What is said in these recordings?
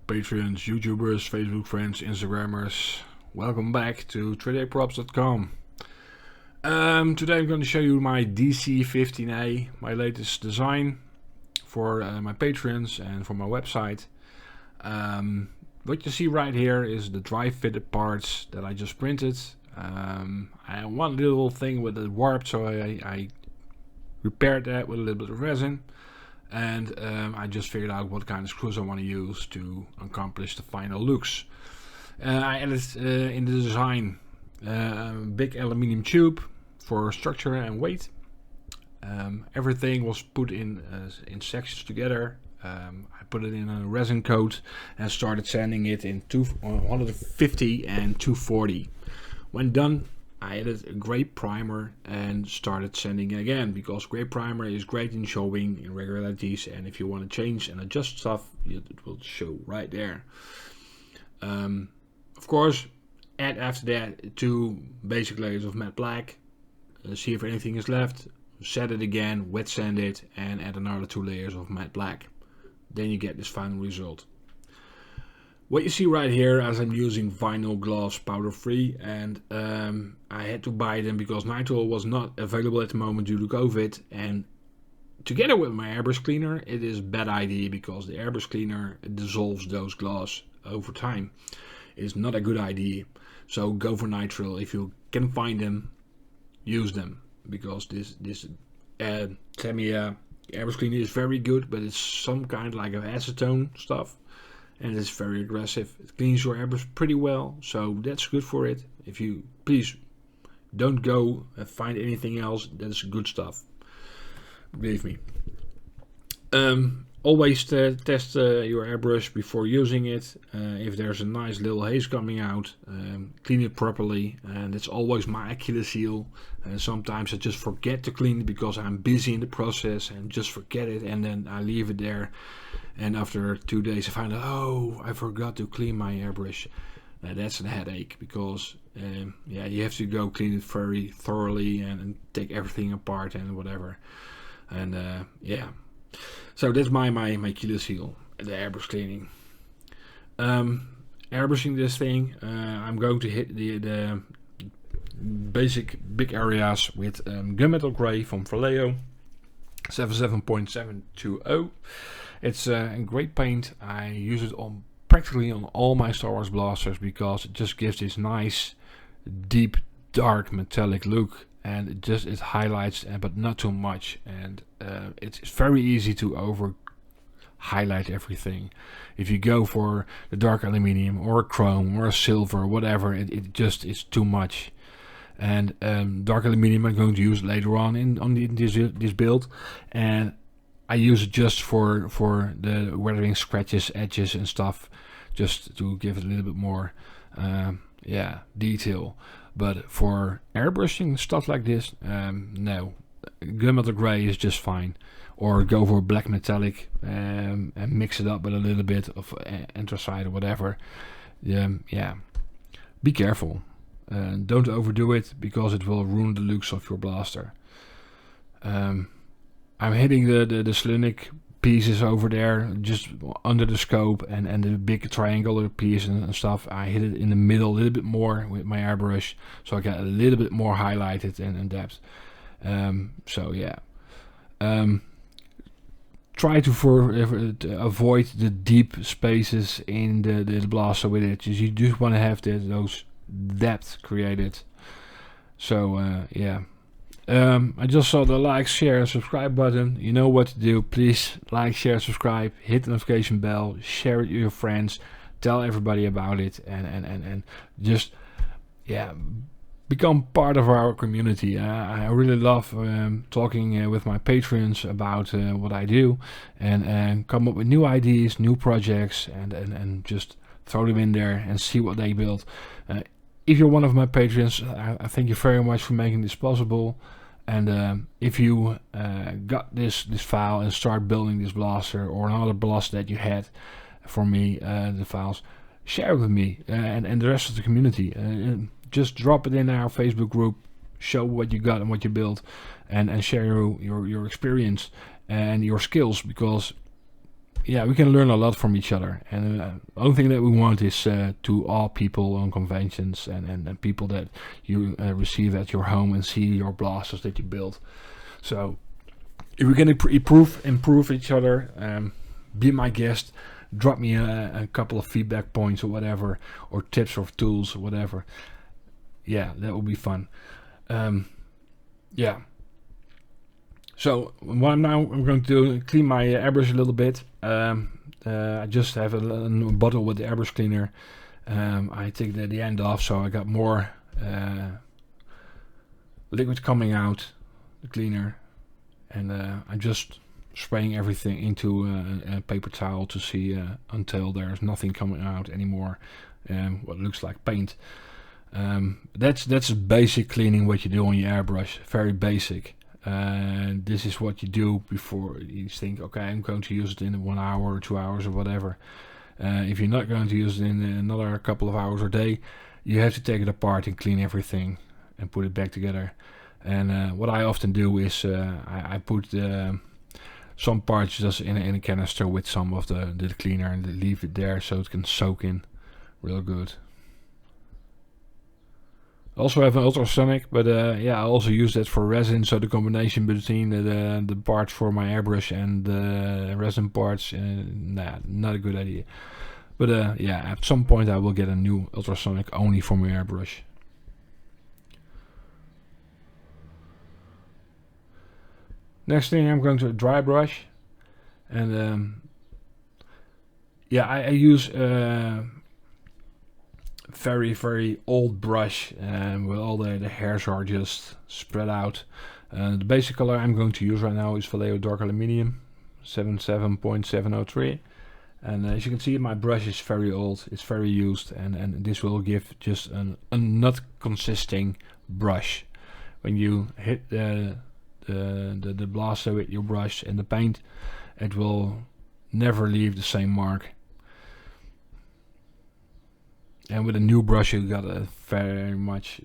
Patreons, YouTubers, Facebook friends, Instagrammers. Welcome back to 3dprops.com. Today I'm going to show you my DC-15A, my latest design for my patrons and for my website. What you see right here is the dry fitted parts that I just printed. I had one little thing with it warped, so I repaired that with a little bit of resin. And I just figured out what kind of screws I want to use to accomplish the final looks. I added in the design a big aluminium tube for structure and weight. Everything was put in sections together. I put it in a resin coat and started sanding it in 150 and 240. When done, I added a gray primer and started sanding again, because gray primer is great in showing irregularities, and if you want to change and adjust stuff, it will show right there. Of course, add after that 2 basic layers of matte black, see if anything is left, set it again, wet sand it, and add another 2 layers of matte black. Then you get this final result. What you see right here, as I'm using vinyl gloves powder free, and I had to buy them because nitrile was not available at the moment due to COVID, and together with my airbrush cleaner it is a bad idea because the airbrush cleaner dissolves those gloves over time. It is not a good idea, so go for nitrile. If you can find them, use them, because this Tamiya airbrush cleaner is very good, but it's some kind like of acetone stuff. And it's very aggressive. It cleans your airbrush pretty well, so that's good for it. If you please don't go and find anything else, that's good stuff. Believe me. Always test your airbrush before using it. If there's a nice little haze coming out, clean it properly. And it's always my Achilles heel. Sometimes I just forget to clean it because I'm busy in the process and just forget it, and then I leave it there. And after 2 days I find out, oh, I forgot to clean my airbrush. That's a headache, because you have to go clean it very thoroughly and take everything apart and whatever. And so that's my Achilles heel, the airbrush cleaning. Airbrushing this thing, I'm going to hit the basic big areas with gunmetal gray from Vallejo 77.720. It's a great paint. I use it on practically on all my Star Wars blasters because it just gives this nice, deep, dark, metallic look, and it highlights, but not too much. And it's very easy to over highlight everything. If you go for the dark aluminium or a chrome or a silver or whatever, it just is too much. And dark aluminium I'm going to use later on in this build, and I use it just for the weathering scratches, edges and stuff, just to give it a little bit more detail. But for airbrushing stuff like this, no, gunmetal gray is just fine. Or go for black metallic and mix it up with a little bit of anthracite or whatever. Be careful. Don't overdo it, because it will ruin the looks of your blaster. I'm hitting the Slunic pieces over there, just under the scope, and the big triangular piece and stuff. I hit it in the middle a little bit more with my airbrush, so I get a little bit more highlighted and in depth. Try to avoid the deep spaces in the blaster with it. You just want to have those depth created. So I just saw the like, share, subscribe button. You know what to do. Please like, share, subscribe, hit the notification bell, share it with your friends, tell everybody about it, and just become part of our community. I really love talking with my patrons about what I do, and come up with new ideas, new projects, and just throw them in there and see what they build. If you're one of my patrons, I thank you very much for making this possible. And if you got this file and start building this blaster or another blaster that you had for me, the files, share it with me and the rest of the community. Just drop it in our Facebook group, show what you got and what you built, and share your experience and your skills, because yeah, we can learn a lot from each other. And the only thing that we want is to awe people on conventions and people that you receive at your home and see your blasters that you build. So if we can improve each other, be my guest, drop me a couple of feedback points or whatever, or tips or tools or whatever. Yeah, that would be fun. Yeah. So what I'm going to do, clean my airbrush a little bit. I just have a bottle with the airbrush cleaner. I take the end off, so I got more liquid coming out the cleaner, and I'm just spraying everything into a paper towel to see until there's nothing coming out anymore. What looks like paint. That's basic cleaning what you do on your airbrush. Very basic. This is what you do before you think, okay, I'm going to use it in 1 hour or 2 hours or whatever. If you're not going to use it in another couple of hours or day, you have to take it apart and clean everything and put it back together. And what I often do is I put some parts just in a canister with some of the cleaner and leave it there so it can soak in real good. I also have an ultrasonic, but yeah, I also use that for resin, so the combination between the parts for my airbrush and the resin parts, nah, not a good idea. But yeah, at some point I will get a new ultrasonic only for my airbrush. Next thing, I'm going to dry brush, and yeah, I use very old brush where all the hairs are just spread out. The basic color I'm going to use right now is Vallejo Dark Aluminium 77.703, and as you can see, my brush is very old, it's very used, and this will give just a not consisting brush. When you hit the blaster with your brush and the paint, it will never leave the same mark. And with a new brush, you got a very much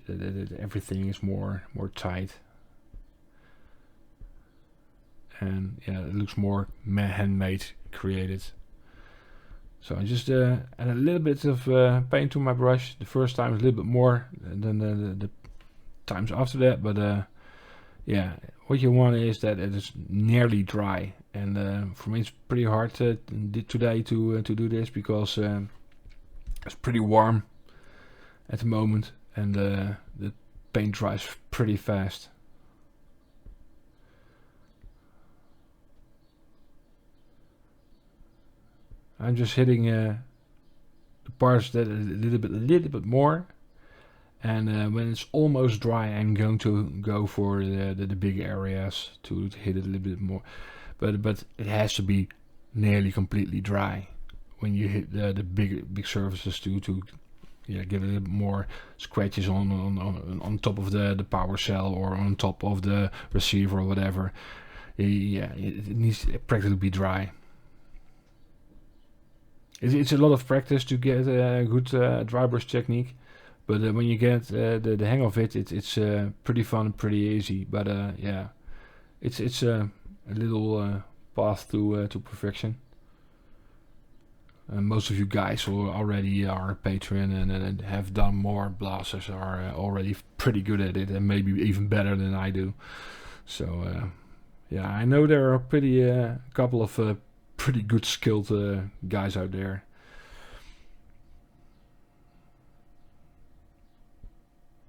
everything is more tight, and yeah, it looks more handmade, created. So I just add a little bit of paint to my brush. The first time is a little bit more than the times after that, but yeah, what you want is that it is nearly dry. And for me, it's pretty hard today to do this because it's pretty warm at the moment, and the paint dries pretty fast. I'm just hitting the parts that a little bit more, and when it's almost dry, I'm going to go for the big areas to hit it a little bit more. But it has to be nearly completely dry when you hit the big surfaces to yeah, give it a little bit more scratches on top of the power cell or on top of the receiver or whatever. Yeah, it needs to practically be dry. It's a lot of practice to get a good dry brush technique, but when you get the hang of it, it's pretty fun, pretty easy. But yeah, it's a little path to perfection. Most of you guys who already are a patron and have done more blasters are already pretty good at it, and maybe even better than I do. So yeah, I know there are a couple of pretty good skilled guys out there.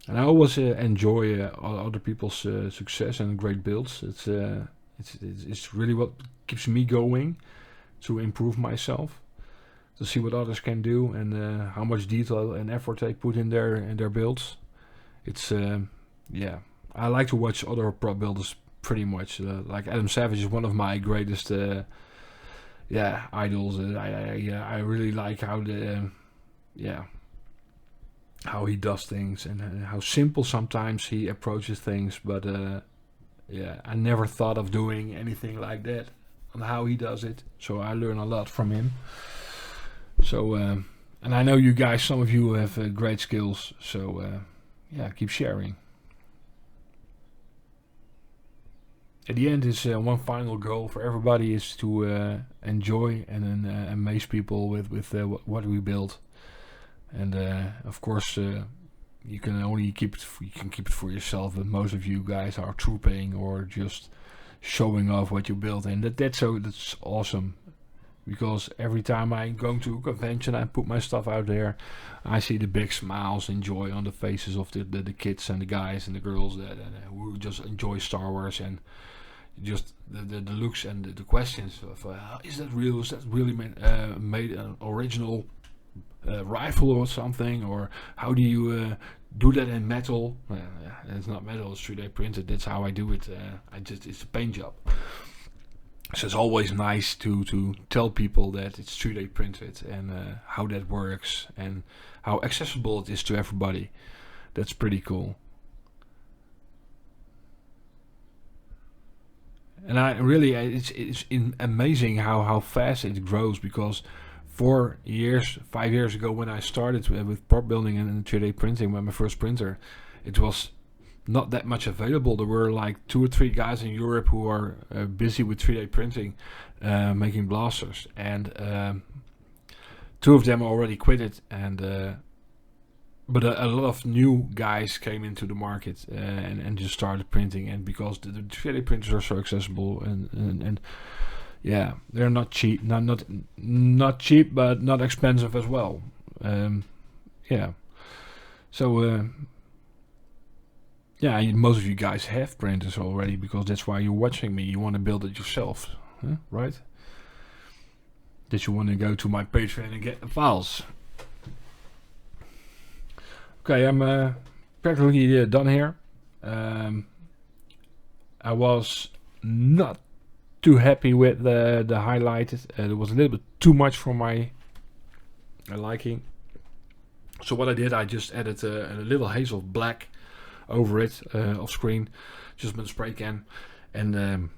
And I always enjoy other people's success and great builds. It's really what keeps me going to improve myself, to see what others can do and how much detail and effort they put in their builds. It's yeah, I like to watch other pro builders pretty much. Like Adam Savage is one of my greatest yeah, idols. I really like how how he does things and how simple sometimes he approaches things. But yeah, I never thought of doing anything like that on how he does it. So I learn a lot from him. So and I know you guys, some of you have great skills. So yeah, keep sharing. at the end is one final goal for everybody is to enjoy and amaze people with what we build. And of course, you can only keep it for yourself. But most of you guys are trooping or just showing off what you built, and that's awesome. Because every time I go to a convention, I put my stuff out there, I see the big smiles and joy on the faces of the kids and the guys and the girls who just enjoy Star Wars, and just the looks and the questions of is that real? Is that really made an original rifle or something? Or how do you do that in metal? It's not metal, it's 3D printed. That's how I do it. It's a paint job. So it's always nice to tell people that it's 3D printed and how that works and how accessible it is to everybody. That's pretty cool. And it's amazing how fast it grows, because 5 years ago when I started with prop building and 3D printing with my first printer, it was not that much available. There were like 2 or 3 guys in Europe who are busy with 3D printing, making blasters, and 2 of them already quit it, and but a lot of new guys came into the market and just started printing. And because the 3D printers are so accessible and yeah, they're not cheap, not cheap, but not expensive as well. Yeah, so yeah, most of you guys have printers already, because that's why you're watching me. You want to build it yourself, right? That you want to go to my Patreon and get the files. Okay, I'm practically done here. I was not too happy with the highlighted. It was a little bit too much for my liking. So what I did, I just added a little haze of black over it off screen, just with a spray can, and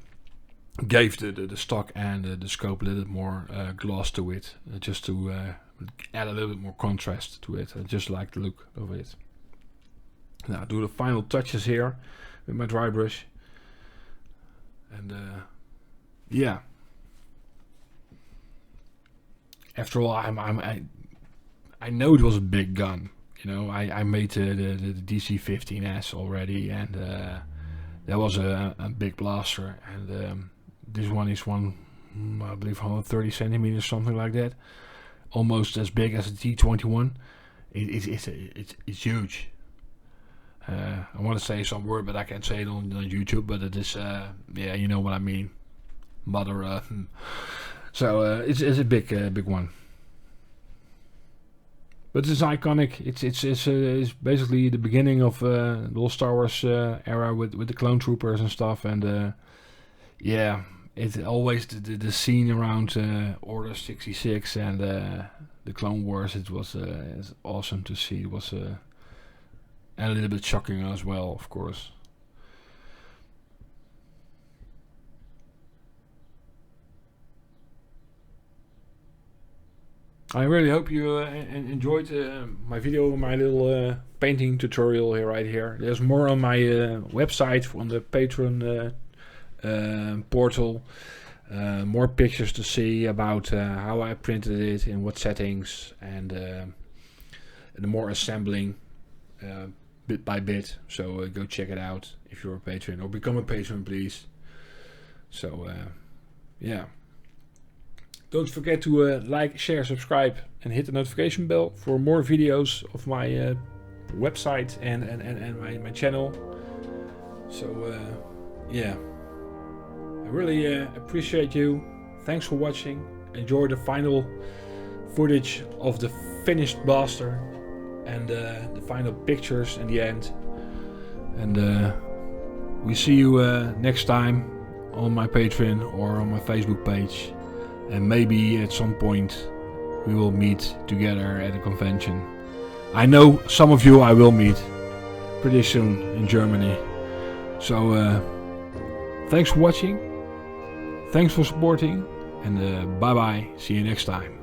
gave the stock and the scope a little bit more gloss to it, just to add a little bit more contrast to it. I just like the look of it. Now do the final touches here with my dry brush, and yeah. After all, I know it was a big gun. You know, I made the DC-15A already, and that was a big blaster, and this one is I believe 130 centimeters, something like that. Almost as big as a T-21. It's huge. I want to say some word, but I can't say it on YouTube. But it is, yeah, you know what I mean. Mother. So it's a big one. But it's iconic. It's basically the beginning of the whole Star Wars era with the clone troopers and stuff. And yeah, it's always the scene around Order 66 and the Clone Wars. It was it's awesome to see. It was and a little bit shocking as well, of course. I really hope you enjoyed my video, my little painting tutorial right here. There's more on my website, on the Patreon portal. More pictures to see about how I printed it, in what settings, and the more assembling bit by bit. So go check it out if you're a patron, or become a patron, please. So yeah. Don't forget to like, share, subscribe, and hit the notification bell for more videos of my website and my channel. So yeah, I really appreciate you. Thanks for watching. Enjoy the final footage of the finished blaster and the final pictures in the end. And we see you next time on my Patreon or on my Facebook page. And maybe at some point we will meet together at a convention. I know some of you I will meet pretty soon in Germany. So thanks for watching, thanks for supporting, and bye bye, see you next time.